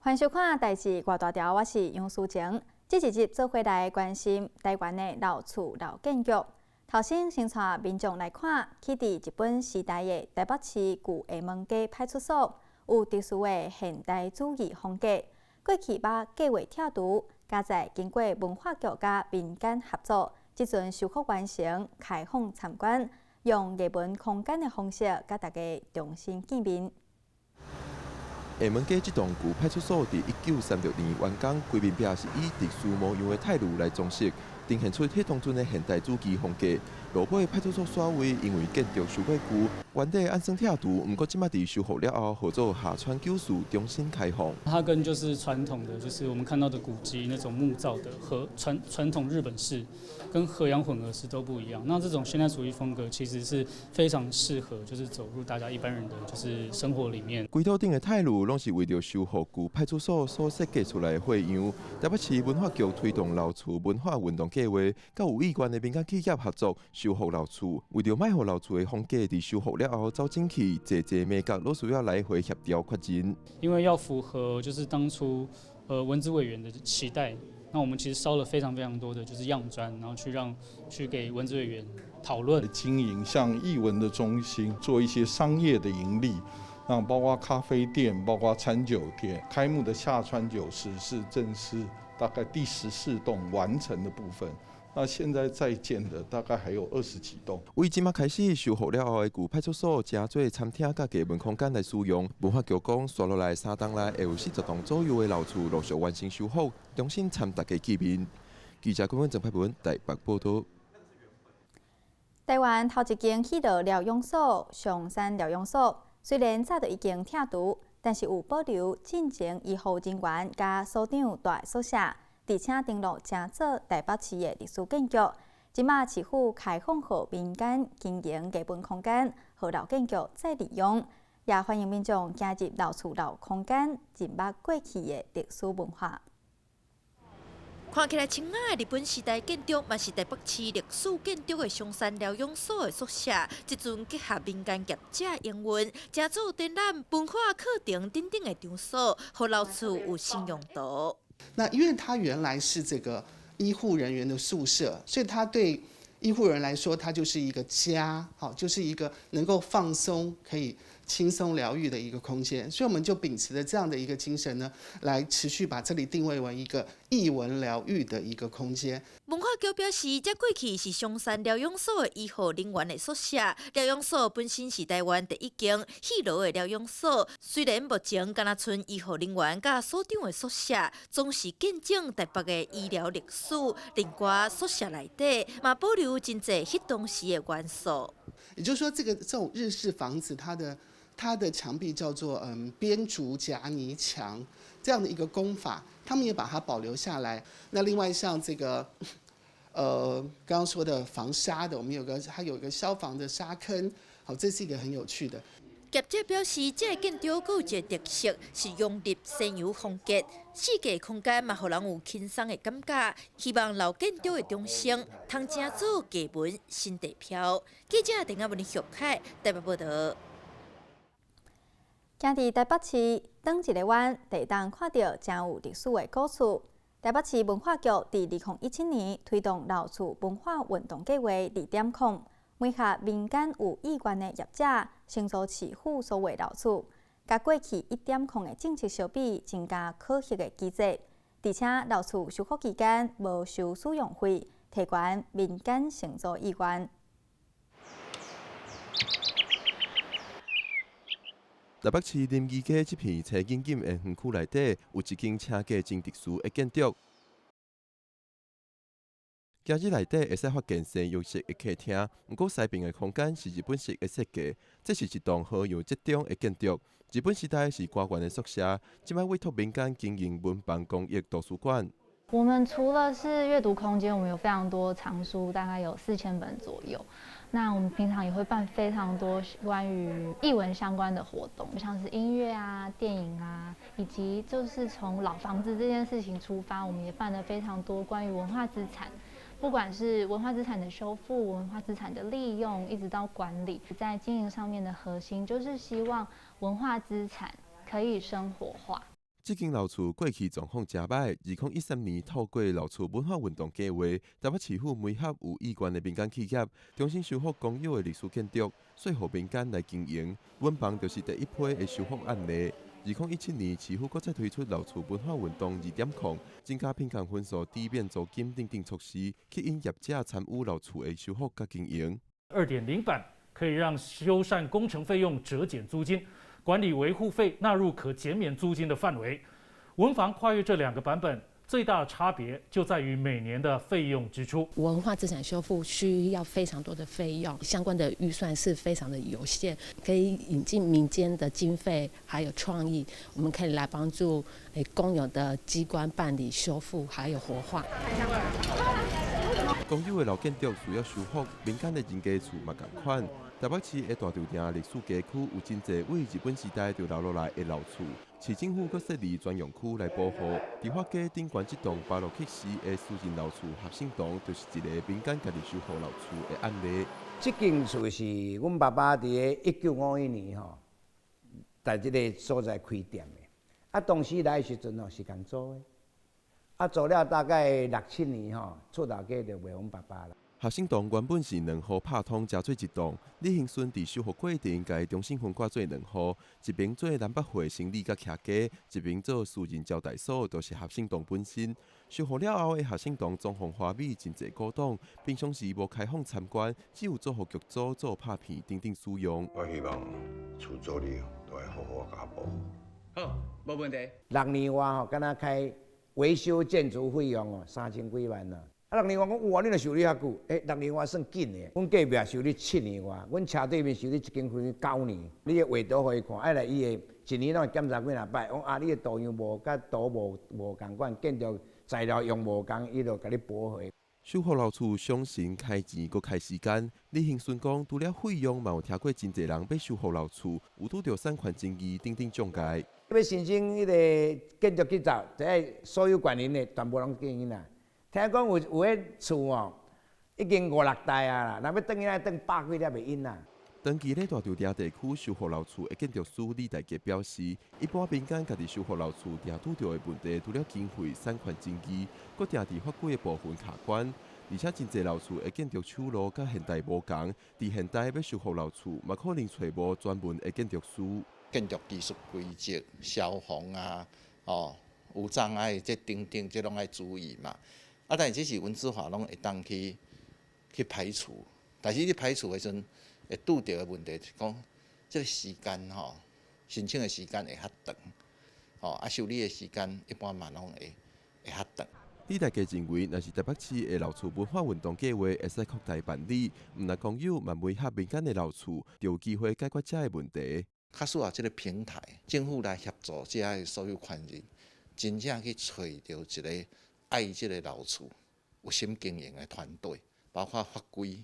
欢迎收看《代志挂大条》，我是杨淑晴。这一集做回来关心台湾的老厝老建筑。头先带民众来看，起伫日本时代的台北市旧厦门街派出所，有特殊的现代主义风格。过去把计划拆除，加在经过文化局甲民间合作，即阵修复完成，开放参观，用艺文空间的方式，甲大家重新见面。厦门街这栋旧派出所伫1936年完工，规面壁是以特殊模样的泰鲁来装饰，呈现出迄当阵的现代主义风格。路尾派出所所位因为建筑修过旧，原地按算拆除，不过即马伫修复了后，合作下川旧厝重新开放。它跟就是传统的，就是我们看到的古迹那种木造的和传统日本式跟和洋混合式都不一样。那这种现代主义风格其实是非常适合，就是走入大家一般人的就是生活里面。规头顶的泰鲁拢是为着修复旧派出所所设计出来的花样。台北市文化局推动老厝文化运动计划，甲有意愿的民间企业合作修复老厝，为着卖互老厝的风格伫修复了后走进去，侪美角都需要来回协调确认。因为要符合就是当初文资委员的期待，那我们其实烧了非常多的就是样砖，然后去给文资委员讨论经营像艺文的中心，做一些商业的盈利。那包括咖啡店，包括餐酒店，开幕的下川酒食是正是大概第14栋完成的部分。那现在在建的大概还有20几栋。为即马开始修复了后的旧派出所，加做餐厅甲艺文空间来使用。文化局讲，刷落来3栋内会有40栋左右的老厝陆续完成修复，重新参大家见面。记者郭文郑派文台北报道。台湾头一间去到疗养所上山疗养所，虽然早就已经拆除，但是有保留进前医护人员甲所长大宿舍。而且登录正早台北市的历史建筑，即马市府开放予民间经营艺文空间，予老建筑再利用，也欢迎民众加入老厝老空间，认捌过去的历史文化。看起来清雅的日本时代建筑，嘛是台北市历史建筑的松山疗养所的宿舍。即阵结合民间业者营运，正做展览、文化课程等等的场所，予老厝有新用途。那因为它原来是这个医护人员的宿舍，所以它对医护人来说，它就是一个家，好，就是一个能够放松、可以轻松疗愈的一个空间。所以我们就秉持着这样的一个精神呢，来持续把这里定位为一个艺文疗愈的一个空间。文化局表示，这过去是松山疗养所的医护人员的宿舍。疗养所本身是台湾第一间迄落的疗养所，虽然目前敢若剩医护人员甲所长的宿舍，总是见证台北的医疗历史。另外，宿舍内底嘛保留真侪迄当时的元素。也就是说，这种日式房子，它的墙壁叫做编竹夹泥墙这样的一个工法，他们也把它保留下来。那另外像这个刚刚说的防沙的，我们它有一个消防的沙坑，好，这是一个很有趣的。业者表示，这个建筑佫有一个特色是融入西洋风格，四界空间嘛，互人有轻松的感觉。希望老建筑的中心，通正做艺文新地标。记者陈阿文、徐凯台北报道。行伫台北市转一个弯，就当看到真有历史的古厝。台北市文化局伫2017年推动老厝文化运动计划2.0，每下民间有意愿的业者，承租市府所谓老厝，甲过去1.0的政策相比，增加可行的机制，而且老厝修复期间无收使用费，提悬民间承租意愿。台北市林义街这片青景景的园区内底，有一间车架真特殊的建筑。今日内底会使发现西洋式的客厅，不过西边的空间是日本式的设计。这是一栋好样集中的建筑。日本时代是官员的宿舍，今摆委托民间经营文房公益图书馆。我们除了是阅读空间，我们有非常多藏书，大概有4000本左右。那我们平常也会办非常多关于艺文相关的活动，像是音乐啊、电影啊，以及就是从老房子这件事情出发，我们也办了非常多关于文化资产，不管是文化资产的修复、文化资产的利用，一直到管理，在经营上面的核心就是希望文化资产可以生活化。这间老厝过去状况真歹，2013年透过老厝文化运动计划，台北市府媒合有意愿的民间企业，重新修复公有的历史建筑，说服民间来经营。稳房就是第一批的修复案例。2017年，市府搁再推出老厝文化运动2.0，增加品控分数、低免租金等措施，吸引业者参与老厝的修复甲经营。2.0版可以让修缮工程费用折减租金。管理维护费纳入可减免租金的范围。文房跨越这2个版本，最大的差别就在于每年的费用支出。文化资产修复需要非常多的费用，相关的预算是非常的有限，可以引进民间的经费还有创意，我们可以来帮助公有的机关办理修复还有活化。公有的老建筑需要修复，民间的人家厝嘛同款。台北市的大稻埕历史街区有真侪为日本时代就留落来的老厝，市政府搁设立专用区来保护。迪化街顶悬这栋巴洛克式的私人老厝合成堂，就是一个民间家己修复老厝的案例。这间厝是阮爸爸伫1951年在这个所在开店的。啊，当时来的时阵是共租的。啊，做了大概6、7年厝头家就卖阮爸爸了。合成洞原本是2户拍通加做一栋，李兴顺伫修复过程，甲伊重新分割做2户，一边做南北会生理甲徛家，一边做私人招待所，都是合成洞本身。修复了后的合成洞装潢华美，真侪古董，平常时无开放参观，只有做互剧组做拍片等等使用。我希望厝租哩都会好好甲保护。好，无问题。 6年外敢若开维修建筑费用3000几万啦。啊，6年外讲哇，你若修理遐久，6年外算紧的。阮隔壁修理7年外，阮斜对面修理一间房9年。你的画图互伊看，爱来伊的一年拢会检查几若摆。讲啊，你的图样无甲图无共款，建筑材料用无共，伊就甲你补回。修复老厝伤神开钱，搁开时间。李兴顺讲，除了费用，嘛有听过真侪人要修复老厝，有拄着产权争议等等障碍。要申请迄个建筑执照，就要所有权人的全部拢建议啦。听讲有迄厝已经5、6代啊啦，若要转去来转100几粒袂因啦。长期咧大稻埕地区修复老厝的建筑师李大杰表示，一般民间家己修复老厝，定拄着的问题，除了经费、产权争议，搁定伫法规的部分卡关。而且真侪老厝的建筑手路甲现代无同，伫现代要修复老厝，嘛可能找无专门的建筑师。建筑技术规则、消防啊，有障碍这等等，这拢爱注意嘛。啊，但是这是文字法拢会当去排除，但是你排除的时阵，会拄到的问题是讲，这个时间申请的时间会较长，修理的时间一般嘛拢会较长。李大家认为，若是台北市的老厝文化运动计划会使扩大办理，毋但公有，嘛媒合民间的老厝，就有机会解决这个问题。较适合这个平台，政府来协助这些所有权人，真正去找到一个爱这个老厝、有心经营的团队，包括法规、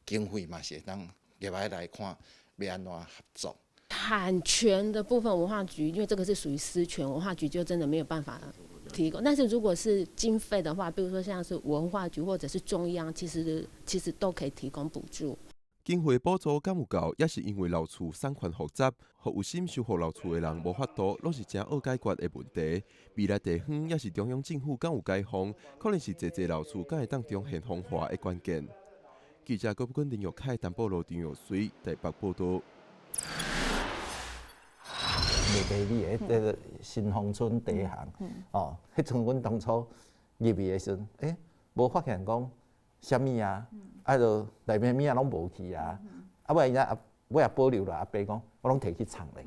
经费嘛是会当入来看要安怎合作。产权的部分，文化局因为这个是属于私权，文化局就真的没有办法提供。但是如果是经费的话，比如说像是文化局或者是中央，其实都可以提供补助。经费补助敢有够，也是因为老厝产权复杂，互有心修复老厝的人无法度，拢是真好解决的问题。未来地方也是中央政府敢有解放，可能是侪老厝敢会当重现风化的关键。记者郭不林玉凯、淡薄路、张玉水台北报道。袂地理的这个新丰村第一行，迄阵阮当初入去的时阵，无发现讲啥物啊，就内面物啊拢无去啊，尾因仔我也保留了，阿伯讲我拢摕去藏咧。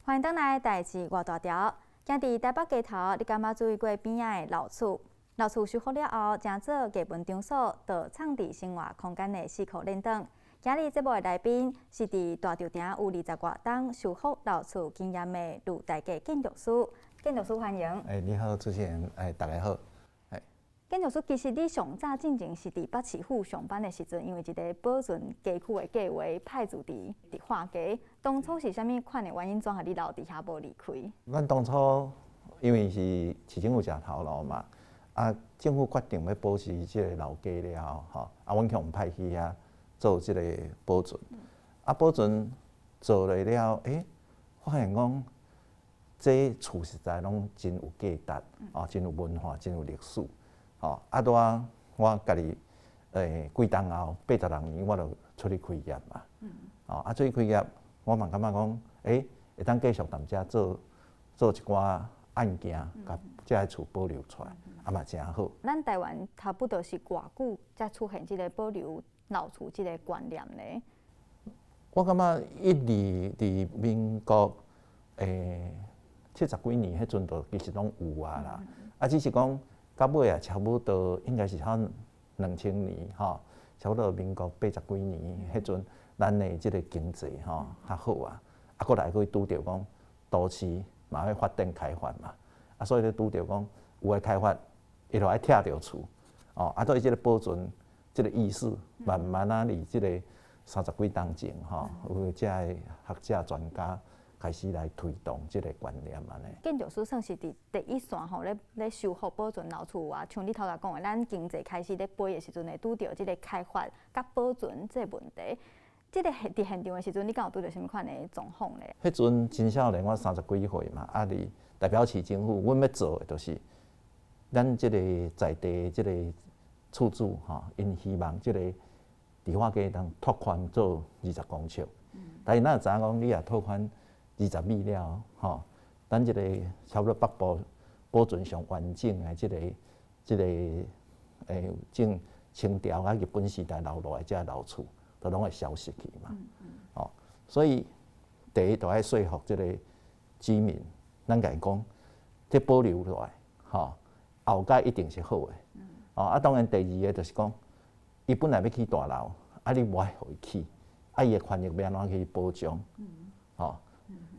欢迎登来台视外大条，行伫台北街头，你敢捌注意过边仔的老厝？老厝修复了后，正做艺文场所，到创伫生活空间的4块练凳。今日节目的来宾是伫大稻埕有20多档修复老厝经验的陆大家建筑师。建筑师欢迎。你好，主持人，大家好。建筑师，其实你上早进前是伫北市府上班的时阵，因为一个保存街区的计划派驻伫化街，当初是啥物款的原因，怎互你留伫遐无离开？阮当初因为是市政府食头路嘛。政府决定要保持即个老街了后，吼，阮向派去遐做即个保存。保存做了了，发现讲这厝实在拢真有价值，真有文化，真有历史，拄我家己几冬后86年，我就出去开业嘛，出去开业，我嘛感觉讲，会当继续踮遮做一寡案件，甲遮个厝保留出来，嘛真好。咱台湾差不多是偌久才出现即个保留老厝即个观念呢？我感觉伫民国70几年迄阵就其实拢有啦，只是讲到尾差不多应该是差2000年差不多民国80几年迄阵，咱的即个经济较好搁来去拄着讲都市嘛要发展开发嘛，所以咧拄着讲有诶开发，伊就爱拆着厝，所以即个保存即个意识，慢慢离即个30几年前有遮个学者专家开始来推动即个观念安尼。建筑师算是伫第一线咧修复保存老厝啊，像你头来讲的，咱经济开始咧飞的时阵，会拄着即个开发甲保存这个问题。即个伫现场的时阵，你敢有拄着什么款的状况咧？迄阵真少年，我30几岁嘛，伫代表市政府，阮要做的就是咱即个在地即个厝主因希望即个迪化街当拓宽做20公尺，但是咱知影讲，你若拓宽20米了，咱即个差不多北部保存上完整的即个正清朝啊日本时代留落来遮老厝，都拢会消失去嘛。所以第一就爱说服即个居民，咱甲伊讲，这保留落来，后届一定是好的。当然第二个就是讲，伊本来要起大楼，你无爱互伊起，伊的权益要安怎去保障？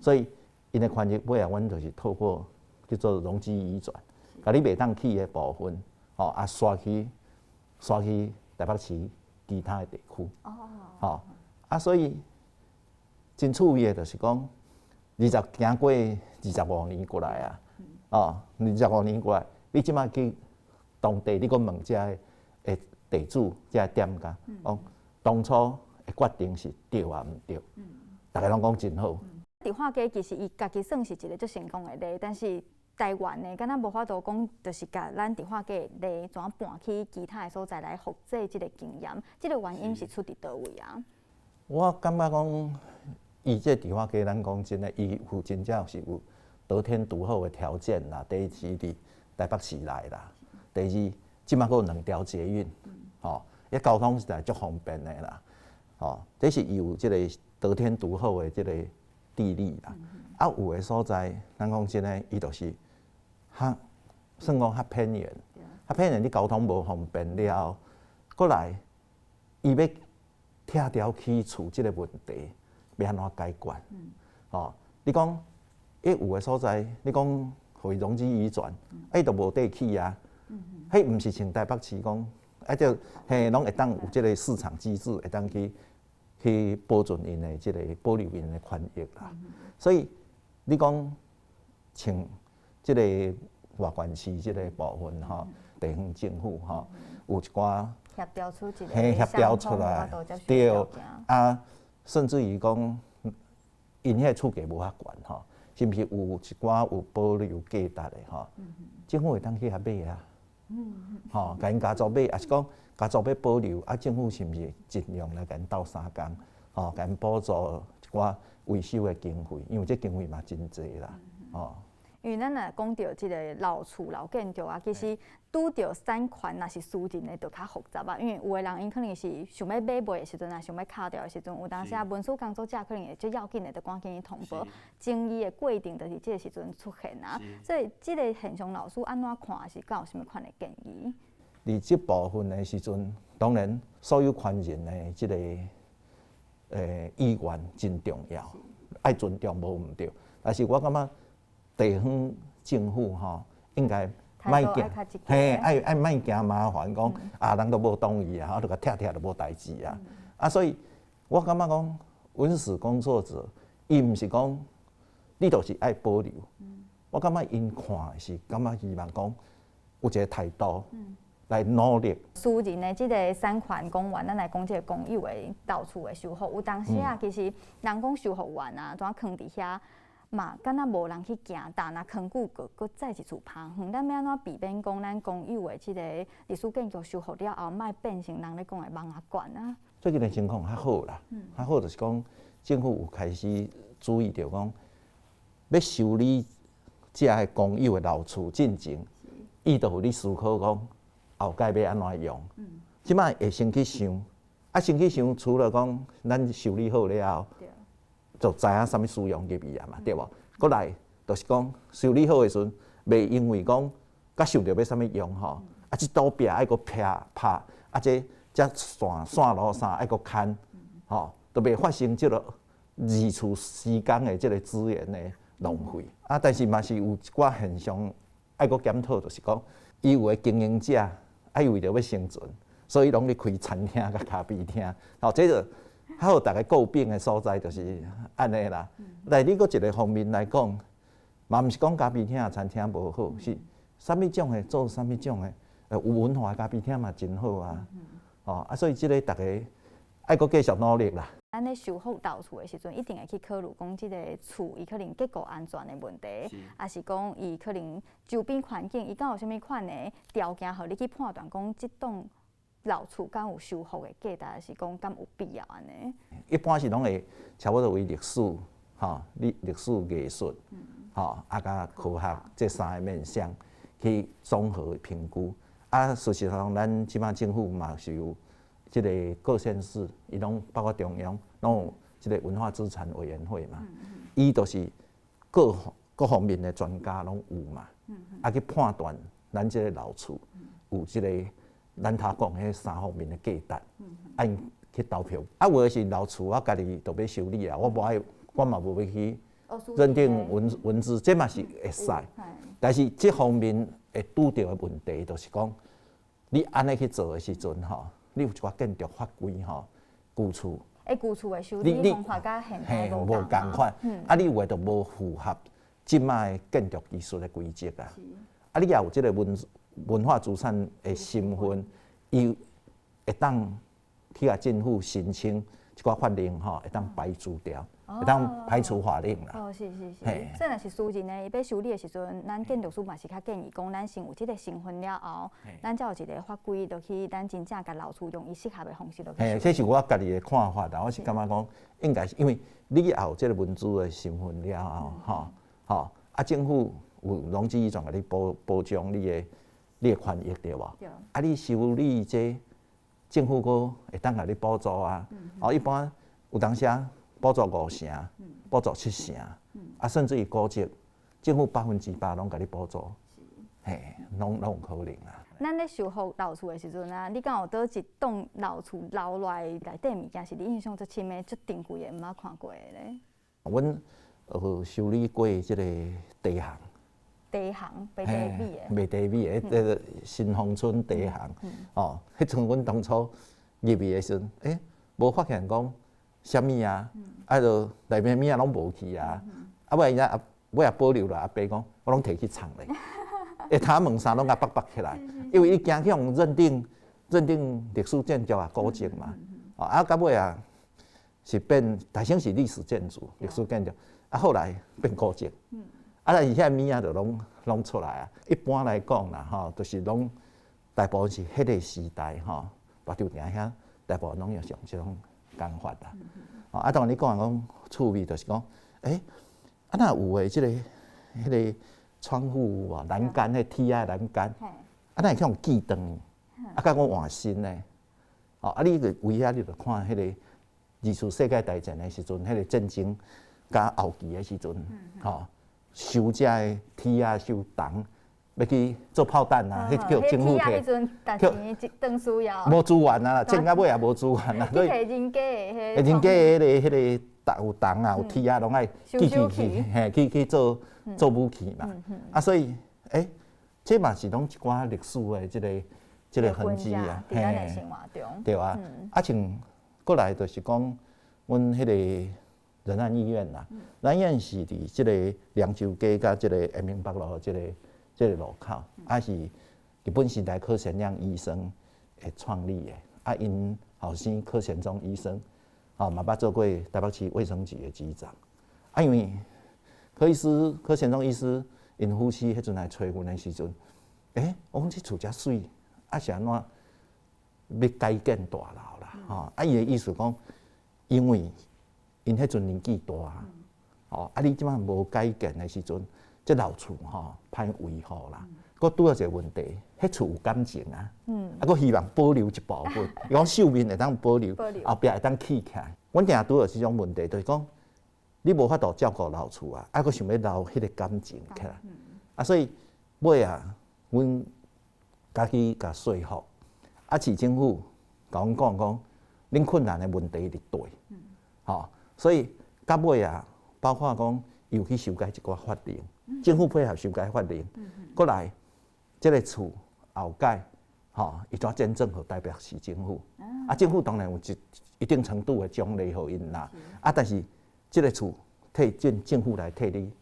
所以因的权益尾仔，阮就是透过叫做容积移转，甲你袂当起的部分，刷去台北市其他的地区。所以真趣味的就是讲经过25年过来25年过来，你即摆去当地，你搁问遮的地主、遮的店家，讲当初的决定是对啊毋对？大家拢讲真好。迪化街其实伊家己算是一个最成功的例，但是台湾的敢若无法度讲，就是甲咱迪化街的例怎搬去其他的所在来复制即个经验，即个原因是出伫倒位啊？我感觉讲，伊这迪化街，咱讲真诶，伊有真正是有得天独厚的条件啦。第一是伫台北市内啦，第二即摆佫有2条捷运，交通实在足方便的啦。这是伊有即个得天独厚的即个地理啦。有的所在，咱讲真诶，伊就是算讲较偏远，你交通无方便了后，佫来伊要拆掉起厝即个问题，要安怎解决？你讲，有的所在，你讲互伊容积移转，伊就无地起啊。迄毋是像台北市讲，拢会当有即个市场机制，会当去保存因的即个保留因的权益啦。所以你讲像即个外县市即个部分地方政府有一寡协调出一个协调出来，对甚至于讲因迄个厝价无遐悬是毋是有一寡有保留价值的政府会当去遐买啊，甲因家族买，还是讲家族要保留政府是毋是尽量来甲因斗相共，甲因补助一寡维修的经费，因为这经费嘛真济啦，因为咱若讲到即个老厝、老建筑其实拄着产权若是私人的，就较复杂因为有的人因可能是想要买卖的时阵，想要敲掉的时阵，有当时文书工作者可能会最要紧的，就赶紧去通报。争议的规定就是即个时阵出现所以即个现象，老师安怎看？是敢有啥物款的建议？伫即部分的时阵，当然所有权人的即个意愿真重要，爱尊重无毋对。但是我感觉地方政府应该莫惊，爱莫惊麻烦，讲人都无同意就甲拆就无代志所以我感觉讲文史工作者，伊毋是讲你就是爱保留，我感觉因看是感觉希望讲有一个态度来努力。私人的即个产权公园，咱来讲即个公有的到处的修复，有当时啊，其实人讲修复完啊，怎囥伫遐嘛，敢若无人去行，但若囥久佫再一厝芳远。咱要安怎避免讲咱公有的即个历史建筑修复了后，莫变成人咧讲的网仔馆啊？最近的情况较好啦，较好就是讲政府有开始注意到讲要修理遮个公有的老厝进前，伊就互你思考讲后盖要安怎用。即摆会先去想，先去想，除了讲咱修理好了后，就知影啥物使用入去啊嘛，对无？过来就是讲修理好的时阵，袂因为讲甲想着要啥物用吼，即倒壁爱佫拍，这线路啥爱佫牵，吼，都袂发生即个二次施工的即个资源的浪费。但是嘛是有一寡现象爱佫检讨，就是讲伊有的经营者爱为着要生存，所以拢咧开餐厅甲咖啡厅，这个还有大家诟病的所在就是安尼啦。但你佫一个方面来讲，嘛毋是讲咖啡厅啊、餐厅无好，是啥物种的做啥物种的，有文化的咖啡厅嘛真好啊。所以即个大家爱佫继续努力啦。咱咧修复旧厝的时阵，一定会去考虑讲即个厝伊可能结构安全的问题，还是讲伊可能周边环境伊敢有啥物款的条件，互你去判断讲即栋老厝敢有修复的价值，还是讲敢有必要安尼？一般是拢会差不多为历史、历史艺术、甲科学这三个面向去综合评估。事实上，咱即摆政府嘛是有即个各县市，伊拢包括中央，拢有即个文化资产委员会嘛。伊就是各方面的专家拢有嘛，去判断咱即个老厝有即个咱头讲迄三方面的价值，按去投票。有的是老厝，我家己就要修理啊，我嘛无要去认定文字，这嘛是会使。但是这方面会拄到的问题，就是讲你安尼去做的时阵你有一寡建筑法规旧厝。旧厝的修理方法甲现代无共款，你有诶就无符合即摆建筑技术的规则啊。你也有即个文化资产的身份，伊会当去甲政府申请一寡法令会当排除掉，会当排除法令啦。是。所以若是私人的，伊要修理的时阵，咱建筑师嘛是较建议讲，咱先有即个身份了后，咱才有一个法规，就去咱真正甲老厝用伊适合的方式落去。这是我家己的看法啦。我是感觉讲，应该是因为你也有即个文资的身份了后，政府有农资遗传甲你保障你的权益对无？你修理这政府佫会当甲你补助啊。一般有当时补助5成，补助7成，甚至于高级政府100%拢甲你补助，拢有可能啊。咱咧修复老厝的时阵你敢有倒一栋老厝留落来内底物件是你印象最深的、最珍贵的，毋捌看过的咧？阮修理过即个地行。卖地米的。卖地米的，迄个新丰村地行。迄阵阮当初入去的时阵，无发现讲啥物啊，就内面物啊拢无去啊。尾也保留了，阿伯讲，我拢摕去藏咧。头门衫拢甲北起来，因为伊惊去互认定历史建筑啊、古迹嘛。到尾啊是变，大先是历史建筑、历史建筑，后来变古迹。而且物啊就拢出来啊。一般来讲啦，就是拢大部分是迄个时代大稻埕遐大部分拢用上即种工法啦。当然你讲趣味，就是讲，哪有诶迄个窗户有无栏杆，迄铁仔栏杆，哪会去用记灯，甲我换新诶。你个位遐你就看迄个二次世界大战诶时阵，迄个战争甲后期诶时阵，收遮个铁仔收重，要去做炮弹啊，迄叫政府摕。迄阵值钱一顿需要。无资源啊，战到尾也无资源啊。去摕人家诶人家迄个有重啊，有铁仔拢爱去做武器嘛。所以这嘛是拢一寡历史的即个痕迹啊。伫咱诶生活中。对啊。像过来就是讲，阮迄个仁爱医院啦，仁爱医院是伫即个凉州街甲即个延平北路即个路口，是日本时代柯贤亮医生诶创立的，因后生柯贤忠医生，嘛捌做过台北市卫生局的局长，因为柯贤忠医师因夫妻迄阵来找阮的时阵，我讲这厝遮水，是安怎要改建大楼啦？伊的意思讲，因为因迄阵年纪大，你即摆无改建的时阵，这老厝歹维护啦。佫拄到一个问题，迄厝有感情啊，佫希望保留一部分，伊讲寿命会当保留，后壁会当起起来。阮定拄到即种问题，就是讲你无法度照顾老厝啊，佫想要留迄个感情起来，所以尾阮家己甲说服，市政府甲阮讲，恁困难的问题伫对，所以到尾包括讲又去修改一寡法令，政府配合修改法令，过来。这个厝后改，伊怎捐赠给台北市政府？政府当然有一定程度的奖励给因啦。但是这个厝替政府来替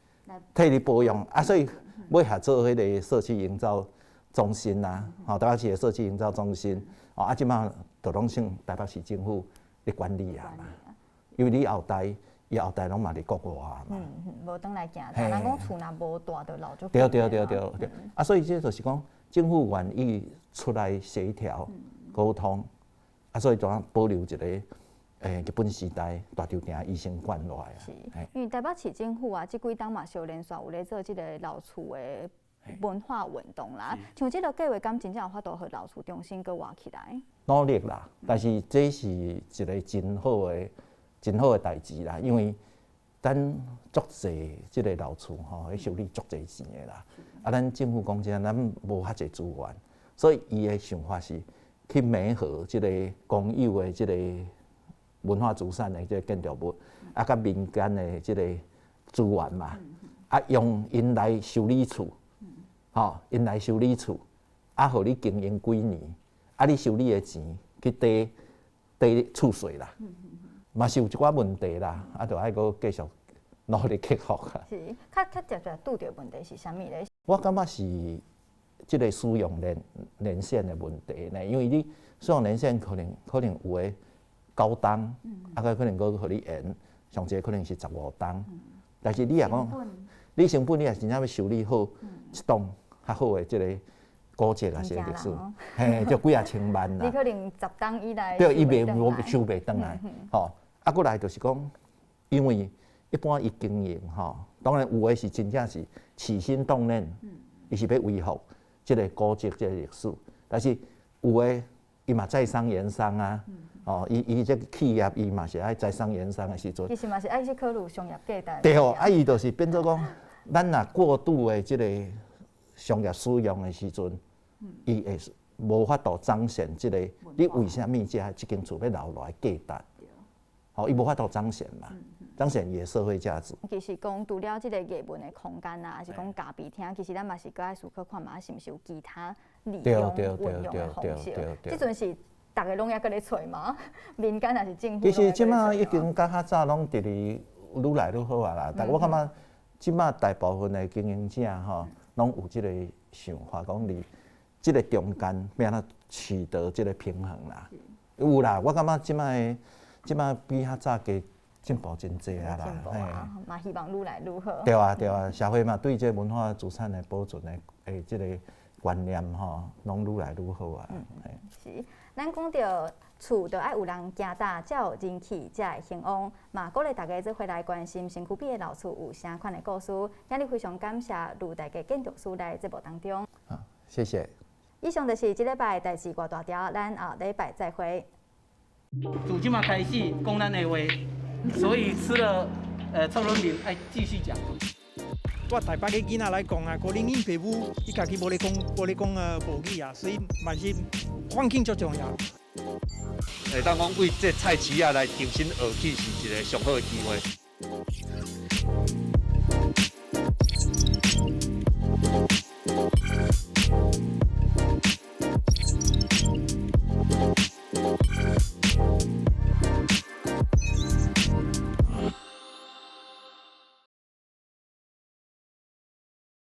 你保养，所以尾下做迄个社区营造中心啦，台北市的社区营造中心，即马就拢算台北市政府咧管理啊嘛。因为你后代拢嘛伫国外嘛，无倒来行，人讲厝若无大，就老就对，所以这就是讲政府愿意出来协调沟通，所以就保留一个日本时代大酒店医生馆落来啊。是，因为台北市政府即几档嘛，小连续有咧做即个老厝的文化运动啦。像即个计划，敢真正有法度互老厝重新搁活起来？努力啦，但是这是一个真好的代志啦，因为咱足侪即个老厝迄修理足侪钱的啦。咱政府讲真，咱无遐侪资源，所以伊的想法是去媒合即个公有的即个文化资产的即个建筑物，甲民间的即个资源嘛，用因来修理厝，因来修理厝，互你经营几年，你修理的钱去抵厝税啦。嘛是有一寡问题啦，就爱搁继续努力克服啊。是，较直接拄着问题是啥物咧？我感觉是即个使用连线的问题呢，因为你使用连线可能有诶9档，可能搁互你延，上济可能是15档，但是你若讲，你成本你若真正要修理好一栋较好诶即个古迹啊，是历史，就几啊千万啦。你可能10档以内对，伊收袂转来，过来就是讲，因为一般伊经营当然有诶是真正是起心动念，伊是要维护即个古迹、即个历史，但是有诶伊嘛在商言商啊，伊这企业伊嘛是爱在商言商诶时阵，其实嘛是爱去考虑商业价值。对伊就是变做讲，咱若过度诶即个商业使用诶时阵，伊会无法度彰显即个你为虾米即间厝要留落来价值。伊无法度彰显嘛，彰显伊的社会价值。其实讲除了即个艺文的空间啊，还是讲咖啡厅，其实咱嘛是搁爱思考看嘛，是毋是有其他利用运用的方式？即阵是大家拢也搁咧找嘛，民间还是政府？其实即马已经甲较早拢直哩愈来愈好啊啦，但我感觉即马大部分的经营者拢有即个想法，讲伫即个中间要安怎取得即个平衡啦。有啦，我感觉即摆比较早加进步真侪啊啦，嘛希望愈来愈好。对啊，社会嘛对这文化资产的保存的即个观念拢愈来愈好啊。是，咱讲到厝，就爱有人行大，才有人气，才会兴旺。嘛，鼓励大家做回来关心身躯边的老厝有啥款的故事。今日非常感谢卢大家建筑师来节目当中。谢谢。以上就是这礼拜代志偌大条，咱下礼拜再会。从即马开始讲咱的话，所以吃了超人饼爱继续讲。我台北嘅囡仔来讲啊，可能因父母伊家己无咧讲母语啊，所以嘛是环境最重要。当讲为这菜市啊来重新学起是一个上好的机会。